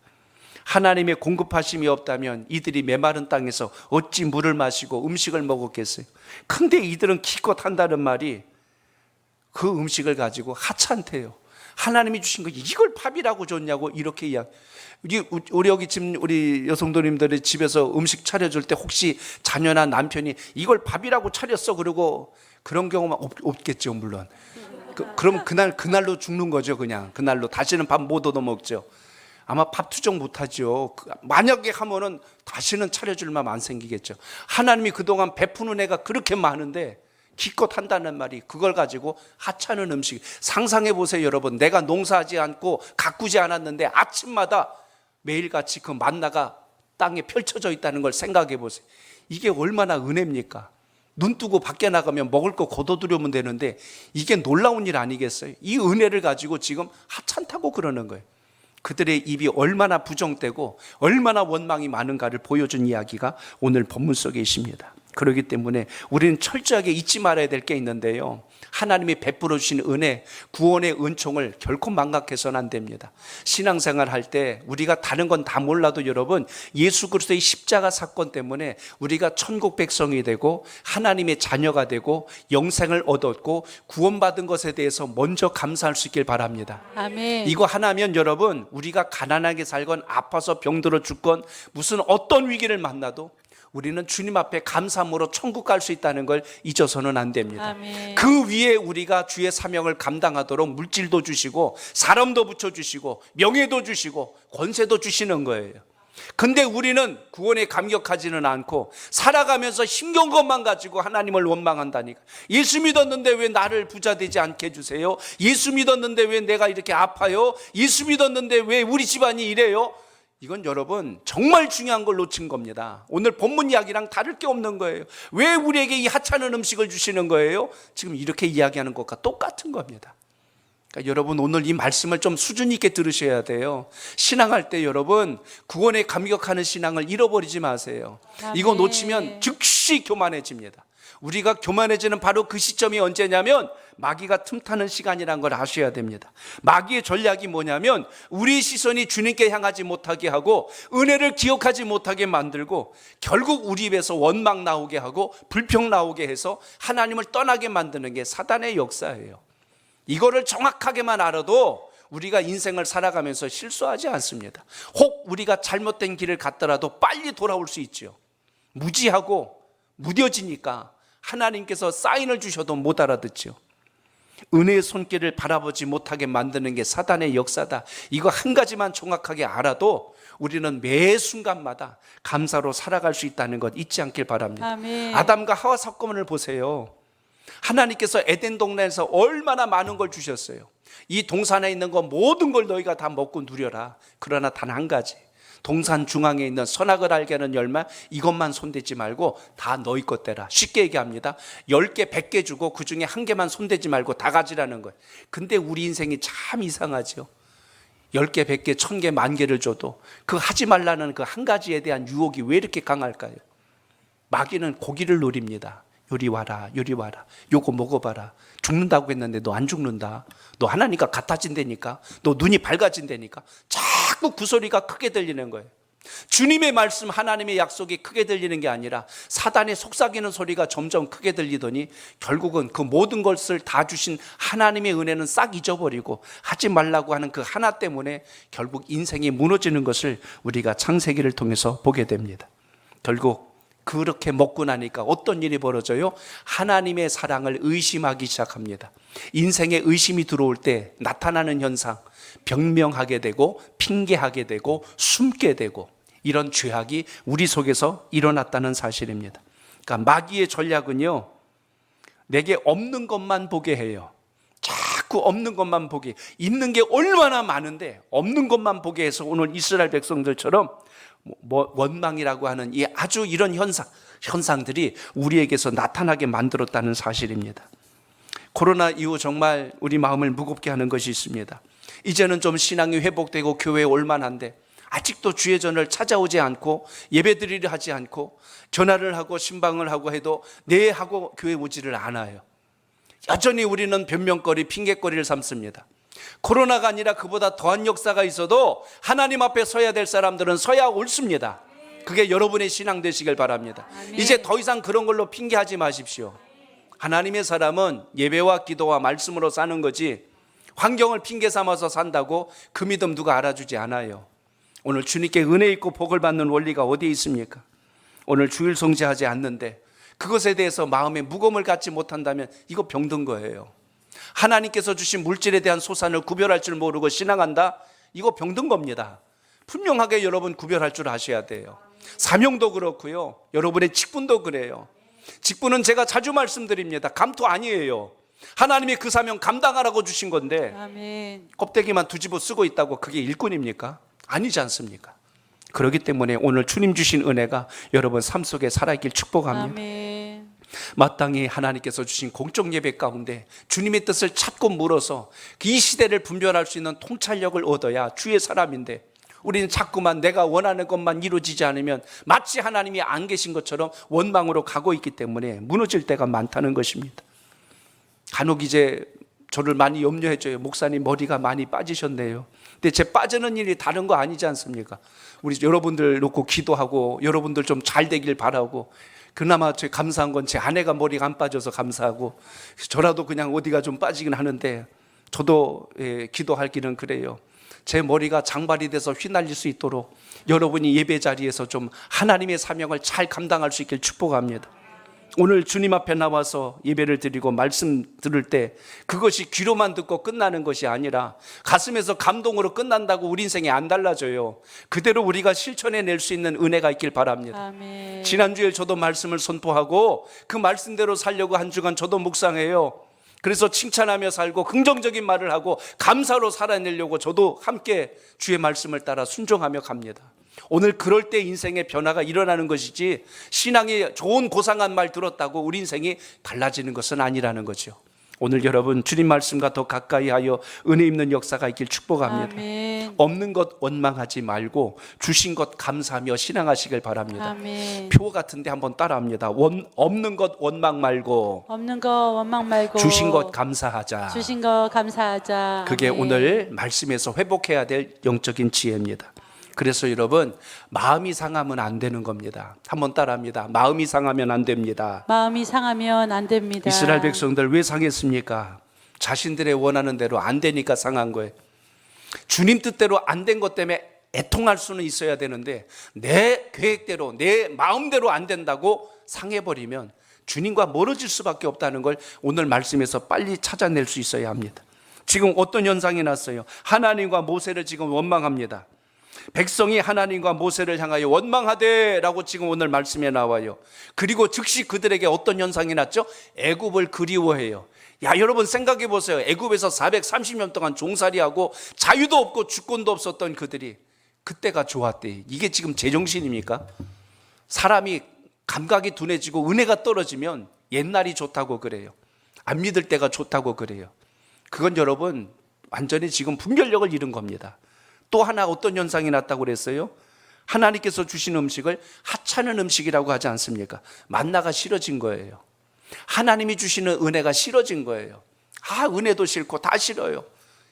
하나님의 공급하심이 없다면 이들이 메마른 땅에서 어찌 물을 마시고 음식을 먹었겠어요? 근데 이들은 기껏 한다는 말이 그 음식을 가지고 하찮대요. 하나님이 주신 거 이걸 밥이라고 줬냐고 이렇게 이야기. 우리 여기 지금 우리 여성도님들이 집에서 음식 차려줄 때 혹시 자녀나 남편이 이걸 밥이라고 차렸어 그러고 그런 경우만 없겠죠 물론. 그럼 그날로 죽는 거죠. 그냥 그날로 다시는 밥 못 얻어 먹죠. 아마 밥 투정 못하죠. 만약에 하면은 다시는 차려줄 마음 안 생기겠죠. 하나님이 그동안 베푸는 애가 그렇게 많은데 기껏 한다는 말이 그걸 가지고 하찮은 음식. 상상해 보세요 여러분. 내가 농사하지 않고 가꾸지 않았는데 아침마다 매일같이 그 만나가 땅에 펼쳐져 있다는 걸 생각해 보세요. 이게 얼마나 은혜입니까? 눈 뜨고 밖에 나가면 먹을 거 걷어들여면 되는데 이게 놀라운 일 아니겠어요? 이 은혜를 가지고 지금 하찮다고 그러는 거예요. 그들의 입이 얼마나 부정되고 얼마나 원망이 많은가를 보여준 이야기가 오늘 본문 속에 있습니다. 그렇기 때문에 우리는 철저하게 잊지 말아야 될 게 있는데요. 하나님이 베풀어 주신 은혜, 구원의 은총을 결코 망각해서는 안 됩니다. 신앙생활 할 때 우리가 다른 건 다 몰라도 여러분 예수 그리스도의 십자가 사건 때문에 우리가 천국 백성이 되고 하나님의 자녀가 되고 영생을 얻었고 구원받은 것에 대해서 먼저 감사할 수 있길 바랍니다.
아멘.
이거 하나면 여러분 우리가 가난하게 살건 아파서 병들어 죽건 무슨 어떤 위기를 만나도 우리는 주님 앞에 감사함으로 천국 갈 수 있다는 걸 잊어서는 안 됩니다.
아멘.
그 위에 우리가 주의 사명을 감당하도록 물질도 주시고 사람도 붙여주시고 명예도 주시고 권세도 주시는 거예요. 근데 우리는 구원에 감격하지는 않고 살아가면서 힘겨운 것만 가지고 하나님을 원망한다니까. 예수 믿었는데 왜 나를 부자 되지 않게 해주세요? 예수 믿었는데 왜 내가 이렇게 아파요? 예수 믿었는데 왜 우리 집안이 이래요? 이건 여러분 정말 중요한 걸 놓친 겁니다. 오늘 본문 이야기랑 다를 게 없는 거예요. 왜 우리에게 이 하찮은 음식을 주시는 거예요? 지금 이렇게 이야기하는 것과 똑같은 겁니다. 그러니까 여러분 오늘 이 말씀을 좀 수준 있게 들으셔야 돼요. 신앙할 때 여러분 구원에 감격하는 신앙을 잃어버리지 마세요. 이거 놓치면 즉시 교만해집니다. 우리가 교만해지는 바로 그 시점이 언제냐면 마귀가 틈타는 시간이라는 걸 아셔야 됩니다. 마귀의 전략이 뭐냐면 우리의 시선이 주님께 향하지 못하게 하고 은혜를 기억하지 못하게 만들고 결국 우리 입에서 원망 나오게 하고 불평 나오게 해서 하나님을 떠나게 만드는 게 사단의 역사예요. 이거를 정확하게만 알아도 우리가 인생을 살아가면서 실수하지 않습니다. 혹 우리가 잘못된 길을 갔더라도 빨리 돌아올 수 있죠. 무지하고 무뎌지니까 하나님께서 사인을 주셔도 못 알아듣죠. 은혜의 손길을 바라보지 못하게 만드는 게 사단의 역사다. 이거 한 가지만 정확하게 알아도 우리는 매 순간마다 감사로 살아갈 수 있다는 것 잊지 않길 바랍니다.
아멘.
아담과 하와 사건을 보세요. 하나님께서 에덴 동네에서 얼마나 많은 걸 주셨어요. 이 동산에 있는 거 모든 걸 너희가 다 먹고 누려라. 그러나 단 한 가지, 동산 중앙에 있는 선악을 알게 하는 열매 이것만 손대지 말고 다 너희 것대라. 쉽게 얘기합니다. 10개 100개 주고 그중에 한 개만 손대지 말고 다 가지라는 거예요. 근데 우리 인생이 참 이상하죠. 10개 100개 1000개 10,000개를 줘도 그 하지 말라는 그 한 가지에 대한 유혹이 왜 이렇게 강할까요? 마귀는 고기를 노립니다. 요리 와라 요리 와라, 요거 먹어봐라. 죽는다고 했는데 너 안 죽는다. 너 하나님과 같아진다니까. 너 눈이 밝아진다니까. 자꾸 그 소리가 크게 들리는 거예요. 주님의 말씀, 하나님의 약속이 크게 들리는 게 아니라 사단의 속삭이는 소리가 점점 크게 들리더니 결국은 그 모든 것을 다 주신 하나님의 은혜는 싹 잊어버리고 하지 말라고 하는 그 하나 때문에 결국 인생이 무너지는 것을 우리가 창세기를 통해서 보게 됩니다. 결국 그렇게 먹고 나니까 어떤 일이 벌어져요? 하나님의 사랑을 의심하기 시작합니다. 인생에 의심이 들어올 때 나타나는 현상, 변명하게 되고 핑계하게 되고 숨게 되고 이런 죄악이 우리 속에서 일어났다는 사실입니다. 그러니까 마귀의 전략은요, 내게 없는 것만 보게 해요. 자꾸 없는 것만 보게, 있는 게 얼마나 많은데 없는 것만 보게 해서 오늘 이스라엘 백성들처럼 원망이라고 하는 이 아주 이런 현상들이 우리에게서 나타나게 만들었다는 사실입니다. 코로나 이후 정말 우리 마음을 무겁게 하는 것이 있습니다. 이제는 좀 신앙이 회복되고 교회에 올 만한데 아직도 주의 전을 찾아오지 않고 예배드리려 하지 않고 전화를 하고 신방을 하고 해도 네 하고 교회 오지를 않아요. 여전히 우리는 변명거리, 핑계거리를 삼습니다. 코로나가 아니라 그보다 더한 역사가 있어도 하나님 앞에 서야 될 사람들은 서야 옳습니다. 그게 여러분의 신앙 되시길 바랍니다.
아멘.
이제 더 이상 그런 걸로 핑계하지 마십시오. 하나님의 사람은 예배와 기도와 말씀으로 사는 거지 환경을 핑계 삼아서 산다고 그 믿음 누가 알아주지 않아요. 오늘 주님께 은혜 있고 복을 받는 원리가 어디에 있습니까? 오늘 주일 성지하지 않는데 그것에 대해서 마음에 무거움을 갖지 못한다면 이거 병든 거예요. 하나님께서 주신 물질에 대한 소산을 구별할 줄 모르고 신앙한다? 이거 병든 겁니다. 분명하게 여러분 구별할 줄 아셔야 돼요. 사명도 그렇고요, 여러분의 직분도 그래요. 직분은 제가 자주 말씀드립니다. 감투 아니에요. 하나님이 그 사명 감당하라고 주신 건데
아멘.
껍데기만 뒤집어 쓰고 있다고 그게 일꾼입니까? 아니지 않습니까? 그렇기 때문에 오늘 주님 주신 은혜가 여러분 삶 속에 살아있길 축복합니다.
아멘.
마땅히 하나님께서 주신 공적 예배 가운데 주님의 뜻을 찾고 물어서 이 시대를 분별할 수 있는 통찰력을 얻어야 주의 사람인데 우리는 자꾸만 내가 원하는 것만 이루어지지 않으면 마치 하나님이 안 계신 것처럼 원망으로 가고 있기 때문에 무너질 때가 많다는 것입니다. 간혹 이제 저를 많이 염려해줘요. 목사님 머리가 많이 빠지셨네요. 근데 제 빠지는 일이 다른 거 아니지 않습니까? 우리 여러분들 놓고 기도하고 여러분들 좀 잘 되길 바라고, 그나마 제 감사한 건 제 아내가 머리가 안 빠져서 감사하고, 저라도 그냥 어디가 좀 빠지긴 하는데 저도 기도할 길은 그래요. 제 머리가 장발이 돼서 휘날릴 수 있도록 여러분이 예배 자리에서 좀 하나님의 사명을 잘 감당할 수 있길 축복합니다. 오늘 주님 앞에 나와서 예배를 드리고 말씀 들을 때 그것이 귀로만 듣고 끝나는 것이 아니라 가슴에서 감동으로 끝난다고 우리 인생이 안 달라져요. 그대로 우리가 실천해낼 수 있는 은혜가 있길 바랍니다.
아멘.
지난주에 저도 말씀을 선포하고 그 말씀대로 살려고 한 주간 저도 묵상해요. 그래서 칭찬하며 살고 긍정적인 말을 하고 감사로 살아내려고 저도 함께 주의 말씀을 따라 순종하며 갑니다. 오늘 그럴 때 인생의 변화가 일어나는 것이지 신앙이 좋은 고상한 말 들었다고 우리 인생이 달라지는 것은 아니라는 거죠. 오늘 여러분 주님 말씀과 더 가까이 하여 은혜 있는 역사가 있길 축복합니다.
아멘.
없는 것 원망하지 말고 주신 것 감사하며 신앙하시길 바랍니다.
아멘.
표 같은데 한번 따라합니다. 없는 것 원망 말고
없는 거 원망 말고
주신 것 감사하자.
주신 거 감사하자.
그게
아멘.
오늘 말씀에서 회복해야 될 영적인 지혜입니다. 그래서 여러분 마음이 상하면 안 되는 겁니다. 한번 따라합니다. 마음이 상하면 안 됩니다.
마음이 상하면 안 됩니다.
이스라엘 백성들 왜 상했습니까? 자신들의 원하는 대로 안 되니까 상한 거예요. 주님 뜻대로 안 된 것 때문에 애통할 수는 있어야 되는데 내 계획대로 내 마음대로 안 된다고 상해버리면 주님과 멀어질 수밖에 없다는 걸 오늘 말씀에서 빨리 찾아낼 수 있어야 합니다. 지금 어떤 현상이 났어요? 하나님과 모세를 지금 원망합니다. 백성이 하나님과 모세를 향하여 원망하되라고 지금 오늘 말씀에 나와요. 그리고 즉시 그들에게 어떤 현상이 났죠? 애굽을 그리워해요. 야, 여러분 생각해 보세요. 애굽에서 430년 동안 종살이하고 자유도 없고 주권도 없었던 그들이 그때가 좋았대. 이게 지금 제정신입니까? 사람이 감각이 둔해지고 은혜가 떨어지면 옛날이 좋다고 그래요. 안 믿을 때가 좋다고 그래요. 그건 여러분 완전히 지금 분별력을 잃은 겁니다. 또 하나 어떤 현상이 났다고 그랬어요? 하나님께서 주신 음식을 하찮은 음식이라고 하지 않습니까? 만나가 싫어진 거예요. 하나님이 주시는 은혜가 싫어진 거예요. 은혜도 싫고 다 싫어요.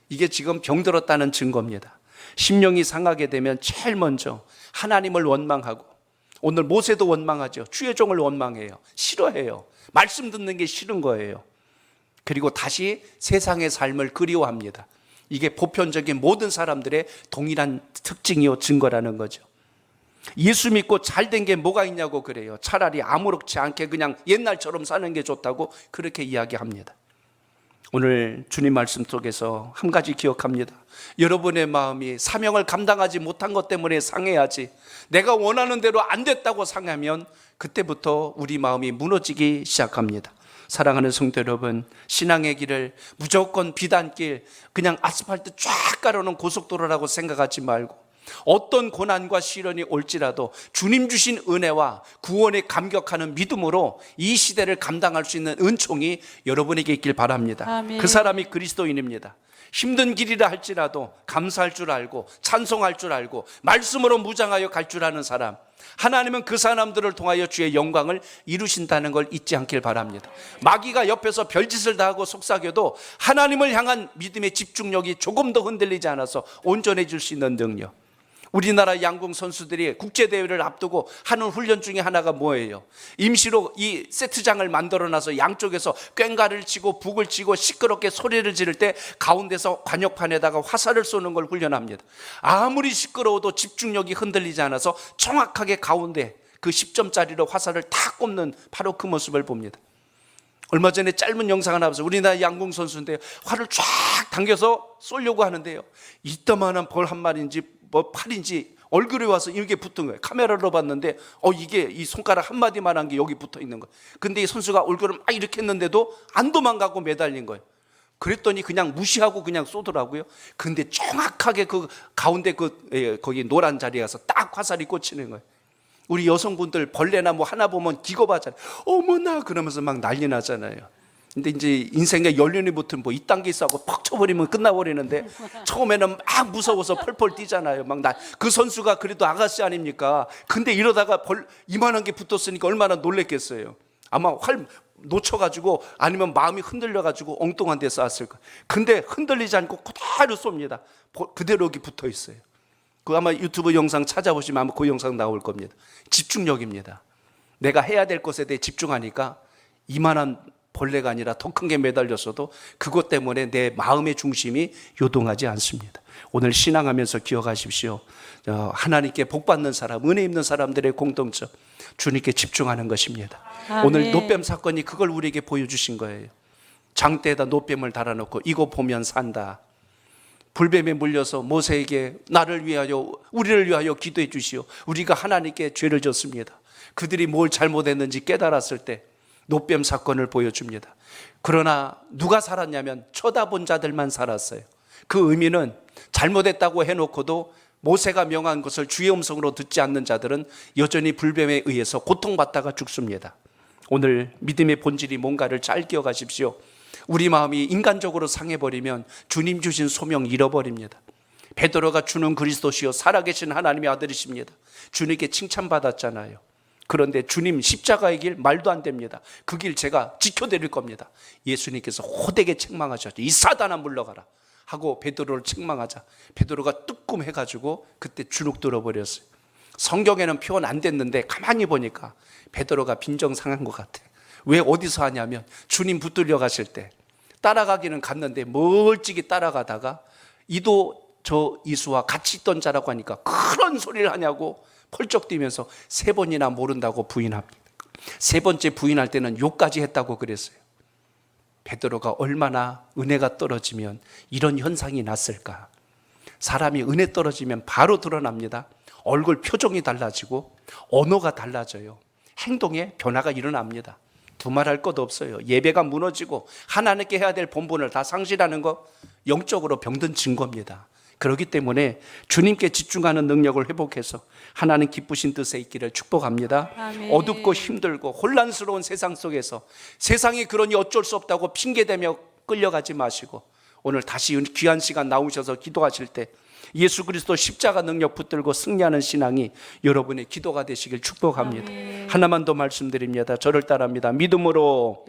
이게 지금 병들었다는 증거입니다. 심령이 상하게 되면 제일 먼저 하나님을 원망하고, 오늘 모세도 원망하죠. 주의 종을 원망해요. 싫어해요. 말씀 듣는 게 싫은 거예요. 그리고 다시 세상의 삶을 그리워합니다. 이게 보편적인 모든 사람들의 동일한 특징이요 증거라는 거죠. 예수 믿고 잘된 게 뭐가 있냐고 그래요. 차라리 아무렇지 않게 그냥 옛날처럼 사는 게 좋다고 그렇게 이야기합니다. 오늘 주님 말씀 속에서 한 가지 기억합니다. 여러분의 마음이 사명을 감당하지 못한 것 때문에 상해야지, 내가 원하는 대로 안 됐다고 상하면 그때부터 우리 마음이 무너지기 시작합니다. 사랑하는 성도 여러분, 신앙의 길을 무조건 비단길, 그냥 아스팔트 쫙 깔아놓은 고속도로라고 생각하지 말고, 어떤 고난과 시련이 올지라도 주님 주신 은혜와 구원에 감격하는 믿음으로 이 시대를 감당할 수 있는 은총이 여러분에게 있길 바랍니다.
아멘.
그 사람이 그리스도인입니다. 힘든 길이라 할지라도 감사할 줄 알고 찬송할 줄 알고 말씀으로 무장하여 갈 줄 아는 사람, 하나님은 그 사람들을 통하여 주의 영광을 이루신다는 걸 잊지 않길 바랍니다. 마귀가 옆에서 별짓을 다 하고 속삭여도 하나님을 향한 믿음의 집중력이 조금 더 흔들리지 않아서 온전해질 수 있는 능력. 우리나라 양궁 선수들이 국제대회를 앞두고 하는 훈련 중에 하나가 뭐예요? 임시로 이 세트장을 만들어놔서 양쪽에서 꽹과를 치고 북을 치고 시끄럽게 소리를 지를 때 가운데서 관역판에다가 화살을 쏘는 걸 훈련합니다. 아무리 시끄러워도 집중력이 흔들리지 않아서 정확하게 가운데 그 10점짜리로 화살을 탁 꼽는 바로 그 모습을 봅니다. 얼마 전에 짧은 영상 하나 봐서 우리나라 양궁 선수인데 활을 쫙 당겨서 쏘려고 하는데요, 이따만한 벌 한 마리인지 팔인지 얼굴에 와서 이게 붙은 거예요. 카메라로 봤는데 이게 이 손가락 한 마디만한 게 여기 붙어 있는 거예요. 근데 이 선수가 얼굴을 막 이렇게 했는데도 안 도망가고 매달린 거예요. 그랬더니 그냥 무시하고 그냥 쏘더라고요. 근데 정확하게 그 가운데 거기 노란 자리에 가서 딱 화살이 꽂히는 거예요. 우리 여성분들 벌레나 뭐 하나 보면 기겁하잖아요. 어머나 그러면서 막 난리 나잖아요. 근데 이제 인생에 연륜이 붙은 뭐 이딴 게 있어하고 퍽 쳐버리면 끝나버리는데 처음에는 막 무서워서 펄펄 뛰잖아요. 그 선수가 그래도 아가씨 아닙니까? 근데 이러다가 이만한 게 붙었으니까 얼마나 놀랬겠어요. 아마 활 놓쳐가지고 아니면 마음이 흔들려가지고 엉뚱한 데 쐈을 거예요. 근데 흔들리지 않고 그대로 쏩니다. 그대로 여기 붙어 있어요. 그 아마 유튜브 영상 찾아보시면 아마 그 영상 나올 겁니다. 집중력입니다. 내가 해야 될 것에 대해 집중하니까 이만한 벌레가 아니라 더 큰 게 매달렸어도 그것 때문에 내 마음의 중심이 요동하지 않습니다. 오늘 신앙하면서 기억하십시오. 하나님께 복받는 사람, 은혜 입는 사람들의 공통점, 주님께 집중하는 것입니다.
아멘.
오늘 노뱀 사건이 그걸 우리에게 보여주신 거예요. 장대에다 노뱀을 달아놓고 이거 보면 산다. 불뱀에 물려서 모세에게 나를 위하여 우리를 위하여 기도해 주시오. 우리가 하나님께 죄를 졌습니다. 그들이 뭘 잘못했는지 깨달았을 때 노뱀 사건을 보여줍니다. 그러나 누가 살았냐면 쳐다본 자들만 살았어요. 그 의미는 잘못했다고 해놓고도 모세가 명한 것을 주의 음성으로 듣지 않는 자들은 여전히 불뱀에 의해서 고통받다가 죽습니다. 오늘 믿음의 본질이 뭔가를 잘 기억하십시오. 우리 마음이 인간적으로 상해버리면 주님 주신 소명 잃어버립니다. 베드로가 주는 그리스도시요 살아계신 하나님의 아들이십니다. 주님께 칭찬받았잖아요. 그런데 주님 십자가의 길 말도 안 됩니다. 그 길 제가 지켜드릴 겁니다. 예수님께서 호되게 책망하셨죠. 이 사단아 물러가라 하고 베드로를 책망하자 베드로가 뜨끔해가지고 그때 주눅 들어버렸어요. 성경에는 표현 안 됐는데 가만히 보니까 베드로가 빈정상한 것 같아. 왜 어디서 하냐면 주님 붙들려 가실 때 따라가기는 갔는데 멀찍이 따라가다가 이도 저 이수와 같이 있던 자라고 하니까 그런 소리를 하냐고 펄쩍 뛰면서 3번이나 모른다고 부인합니다. 3번째 부인할 때는 욕까지 했다고 그랬어요. 베드로가 얼마나 은혜가 떨어지면 이런 현상이 났을까. 사람이 은혜 떨어지면 바로 드러납니다. 얼굴 표정이 달라지고 언어가 달라져요. 행동에 변화가 일어납니다. 두말할 것 없어요. 예배가 무너지고 하나님께 해야 될 본분을 다 상실하는 거 영적으로 병든 증거입니다. 그렇기 때문에 주님께 집중하는 능력을 회복해서 하나님 기쁘신 뜻에 있기를 축복합니다.
아멘.
어둡고 힘들고 혼란스러운 세상 속에서 세상이 그러니 어쩔 수 없다고 핑계대며 끌려가지 마시고 오늘 다시 귀한 시간 나오셔서 기도하실 때 예수 그리스도 십자가 능력 붙들고 승리하는 신앙이 여러분의 기도가 되시길 축복합니다.
아멘.
하나만 더 말씀드립니다. 저를 따라합니다. 믿음으로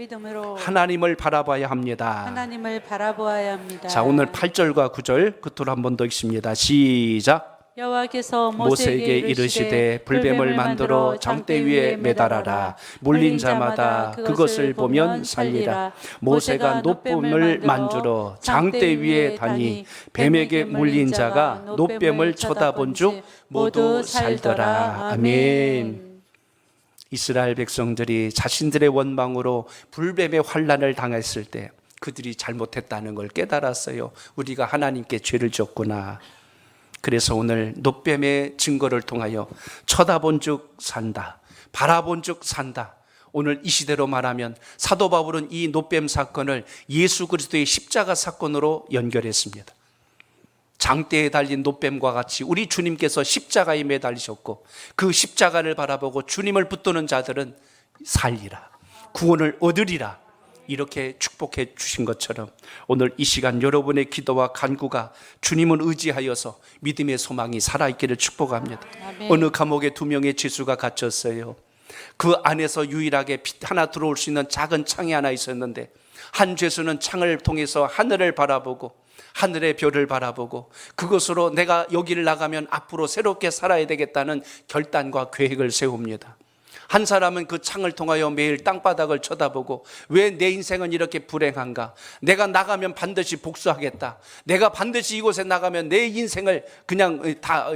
하나님을
바라봐야 합니다.
하나님을 바라보아야 합니다.
자, 오늘 8절과 9절 끝으로 한 번 더 읽습니다. 시작.
여호와께서
모세에게 이르시되 불뱀을 만들어 장대 위에 매달아라. 물린 자마다 그것을 보면 살리라. 모세가 노뱀을 만들어 장대 위에 다니 뱀에게 물린 자가 노뱀을 쳐다본 즉 모두 살더라. 아멘. 이스라엘 백성들이 자신들의 원망으로 불뱀의 환난을 당했을 때 그들이 잘못했다는 걸 깨달았어요. 우리가 하나님께 죄를 졌구나. 그래서 오늘 노뱀의 증거를 통하여 쳐다본 즉 산다, 바라본 즉 산다. 오늘 이 시대로 말하면 사도 바울은 이 노뱀 사건을 예수 그리스도의 십자가 사건으로 연결했습니다. 장대에 달린 노뱀과 같이 우리 주님께서 십자가에 매달리셨고 그 십자가를 바라보고 주님을 붙드는 자들은 살리라, 구원을 얻으리라, 이렇게 축복해 주신 것처럼 오늘 이 시간 여러분의 기도와 간구가 주님을 의지하여서 믿음의 소망이 살아있기를 축복합니다.
아멘.
어느 감옥에 2명의 죄수가 갇혔어요. 그 안에서 유일하게 빛 하나 들어올 수 있는 작은 창이 하나 있었는데 한 죄수는 창을 통해서 하늘을 바라보고 하늘의 별을 바라보고 그것으로 내가 여기를 나가면 앞으로 새롭게 살아야 되겠다는 결단과 계획을 세웁니다. 한 사람은 그 창을 통하여 매일 땅바닥을 쳐다보고 왜 내 인생은 이렇게 불행한가? 내가 나가면 반드시 복수하겠다. 내가 반드시 이곳에 나가면 내 인생을 그냥 다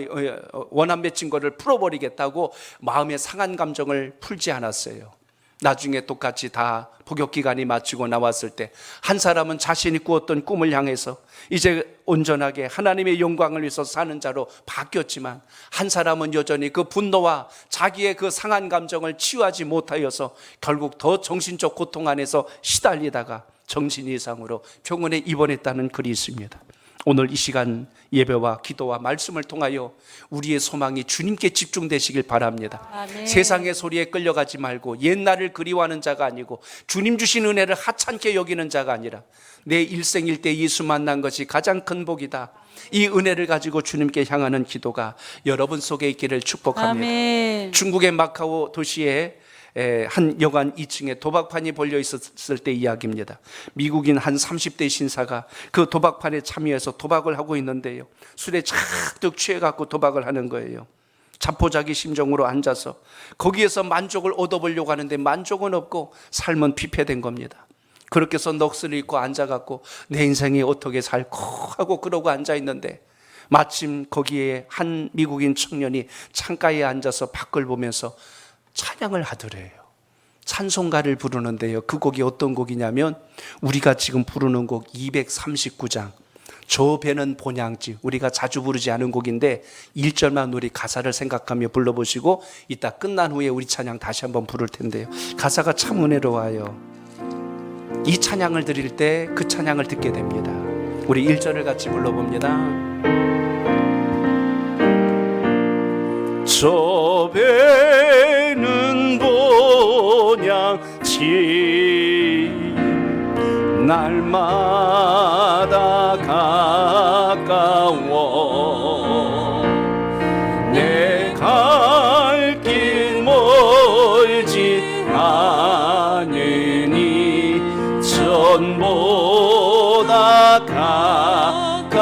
원한 맺힌 거를 풀어버리겠다고 마음의 상한 감정을 풀지 않았어요. 나중에 똑같이 다 복역기간이 마치고 나왔을 때 한 사람은 자신이 꾸었던 꿈을 향해서 이제 온전하게 하나님의 영광을 위해서 사는 자로 바뀌었지만 한 사람은 여전히 그 분노와 자기의 그 상한 감정을 치유하지 못하여서 결국 더 정신적 고통 안에서 시달리다가 정신 이상으로 병원에 입원했다는 글이 있습니다. 오늘 이 시간 예배와 기도와 말씀을 통하여 우리의 소망이 주님께 집중되시길 바랍니다.
아멘.
세상의 소리에 끌려가지 말고 옛날을 그리워하는 자가 아니고 주님 주신 은혜를 하찮게 여기는 자가 아니라 내 일생일 때 예수 만난 것이 가장 큰 복이다. 이 은혜를 가지고 주님께 향하는 기도가 여러분 속에 있기를 축복합니다.
아멘.
중국의 마카오 도시에 한 여관 2층에 도박판이 벌려 있었을 때 이야기입니다. 미국인 한 30대 신사가 그 도박판에 참여해서 도박을 하고 있는데요, 술에 잔뜩 취해갖고 도박을 하는 거예요. 자포자기 심정으로 앉아서 거기에서 만족을 얻어보려고 하는데 만족은 없고 삶은 피폐된 겁니다. 그렇게 해서 넋을 잃고 앉아갖고 내 인생이 어떻게 살고 하고 그러고 앉아있는데 마침 거기에 한 미국인 청년이 창가에 앉아서 밖을 보면서 찬양을 하더래요. 찬송가를 부르는데요, 그 곡이 어떤 곡이냐면 우리가 지금 부르는 곡 239장 저 배는 본향집, 우리가 자주 부르지 않은 곡인데 1절만 우리 가사를 생각하며 불러보시고 이따 끝난 후에 우리 찬양 다시 한번 부를 텐데요, 가사가 참 은혜로워요. 이 찬양을 드릴 때 그 찬양을 듣게 됩니다. 우리 1절을 같이 불러봅니다. 저 배는 본향집 날마다 가까워 내 갈 길 멀지 않으니 전보다 가깝다.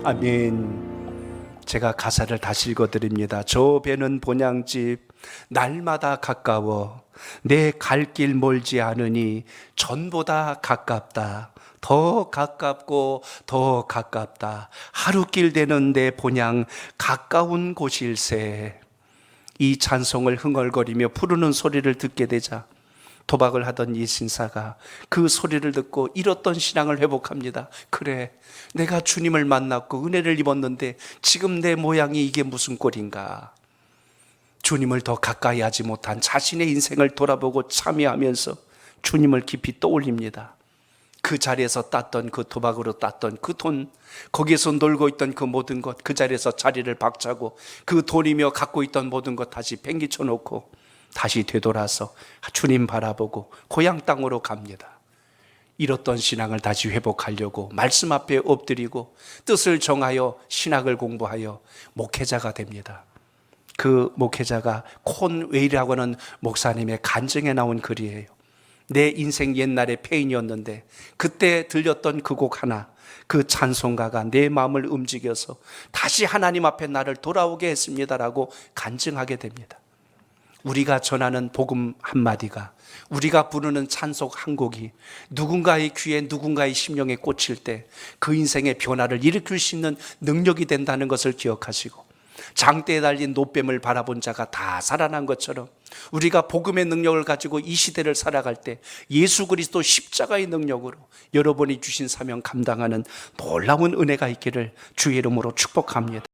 아멘. 제가 가사를 다시 읽어드립니다. 저 배는 본향집 날마다 가까워 내 갈 길 멀지 않으니 전보다 가깝다. 더 가깝고 더 가깝다. 하루길 되는 내 본향 가까운 곳일세. 이 찬송을 흥얼거리며 부르는 소리를 듣게 되자 도박을 하던 이 신사가 그 소리를 듣고 잃었던 신앙을 회복합니다. 그래, 내가 주님을 만났고 은혜를 입었는데 지금 내 모양이 이게 무슨 꼴인가. 주님을 더 가까이 하지 못한 자신의 인생을 돌아보고 참여하면서 주님을 깊이 떠올립니다. 그 자리에서 땄던 그 도박으로 땄던 그 돈, 거기에서 놀고 있던 그 모든 것, 그 자리에서 자리를 박차고 그 돈이며 갖고 있던 모든 것 다시 팽개쳐 놓고 다시 되돌아서 주님 바라보고 고향 땅으로 갑니다. 잃었던 신앙을 다시 회복하려고 말씀 앞에 엎드리고 뜻을 정하여 신학을 공부하여 목회자가 됩니다. 그 목회자가 콘 웨이라고 하는 목사님의 간증에 나온 글이에요. 내 인생 옛날의 페인이었는데 그때 들렸던 그 곡 하나, 그 찬송가가 내 마음을 움직여서 다시 하나님 앞에 나를 돌아오게 했습니다라고 간증하게 됩니다. 우리가 전하는 복음 한마디가, 우리가 부르는 찬송 한 곡이 누군가의 귀에 누군가의 심령에 꽂힐 때 그 인생의 변화를 일으킬 수 있는 능력이 된다는 것을 기억하시고, 장대에 달린 노뱀을 바라본 자가 다 살아난 것처럼 우리가 복음의 능력을 가지고 이 시대를 살아갈 때 예수 그리스도 십자가의 능력으로 여러분이 주신 사명 감당하는 놀라운 은혜가 있기를 주의 이름으로 축복합니다.